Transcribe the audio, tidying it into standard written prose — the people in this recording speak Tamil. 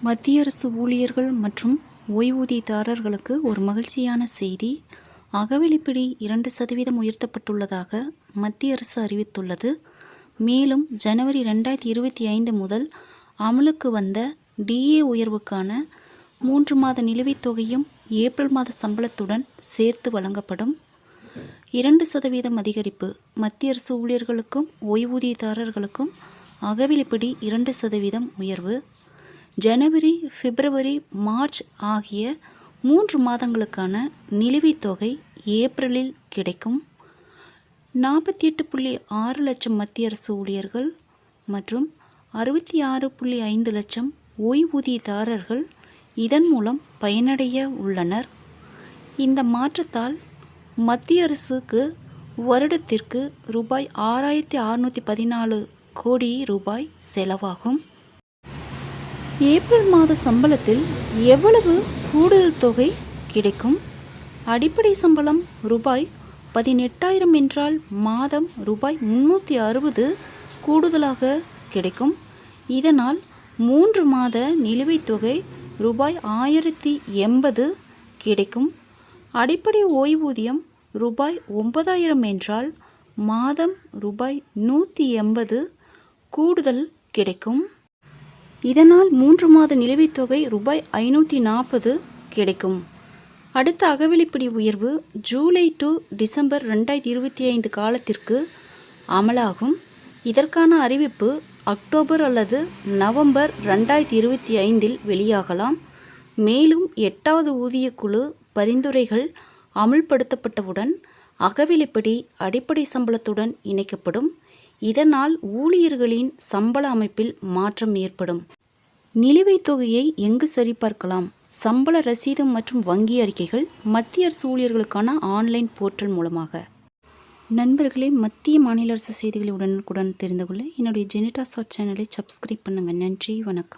மத்திய அரசு ஊழியர்கள் மற்றும் ஓய்வூதியதாரர்களுக்கு ஒரு மகிழ்ச்சியான செய்தி. அகவிலைப்படி 2% உயர்த்தப்பட்டுள்ளதாக மத்திய அரசு அறிவித்துள்ளது. மேலும் ஜனவரி 2025 முதல் அமலுக்கு வந்த டிஏ உயர்வுக்கான 3 மாத நிலுவைத் தொகையும் ஏப்ரல் மாத சம்பளத்துடன் சேர்த்து வழங்கப்படும். 2% அதிகரிப்பு. மத்திய அரசு ஊழியர்களுக்கும் ஓய்வூதியதாரர்களுக்கும் அகவிலைப்படி 2% உயர்வு. ஜனவரி, பிப்ரவரி, மார்ச் ஆகிய 3 மாதங்களுக்கான நிலுவைத் தொகை ஏப்ரலில் கிடைக்கும். 48.6 லட்சம் மத்திய அரசு ஊழியர்கள் மற்றும் 66.5 லட்சம் ஓய்வூதியதாரர்கள் இதன் மூலம் பயனடைய உள்ளனர். இந்த மாற்றத்தால் மத்திய அரசுக்கு வருடத்திற்கு ரூபாய் 6,614 கோடி ரூபாய் செலவாகும். ஏப்ரல் மாத சம்பளத்தில் எவ்வளவு கூடுதல் தொகை கிடைக்கும்? அடிப்படை சம்பளம் ரூபாய் 18,000 என்றால் மாதம் ரூபாய் 360 கூடுதலாக கிடைக்கும். இதனால் 3 மாத நிலுவைத் தொகை ரூபாய் 1,080 கிடைக்கும். அடிப்படை ஓய்வூதியம் ரூபாய் 9,000 என்றால் மாதம் ரூபாய் 180 கூடுதல் கிடைக்கும். இதனால் 3 மாத நிலுவைத் தொகை ரூபாய் 540 கிடைக்கும். அடுத்த அகவிலைப்படி உயர்வு ஜூலை டு டிசம்பர் 2025 காலத்திற்கு அமலாகும். இதற்கான அறிவிப்பு அக்டோபர் அல்லது நவம்பர் 2025 வெளியாகலாம். மேலும் 8வது ஊதியக்குழு பரிந்துரைகள் அமுல்படுத்தப்பட்டவுடன் அகவிலைப்படி அடிப்படை சம்பளத்துடன் இணைக்கப்படும். இதனால் ஊழியர்களின் சம்பள அமைப்பில் மாற்றம் ஏற்படும். நிலுவைத் தொகையை எங்கு சரிபார்க்கலாம்? சம்பள ரசீது மற்றும் வங்கி அறிக்கைகள் மத்திய அரசு ஊழியர்களுக்கான ஆன்லைன் போர்ட்டல் மூலமாக. நண்பர்களே, மத்திய மாநில அரசு செய்திகளை உடனுக்குடன் தெரிந்து கொள்ள என்னுடைய ஜெனிடா ஷார்ட் சேனலை சப்ஸ்கிரைப் பண்ணுங்கள். நன்றி, வணக்கம்.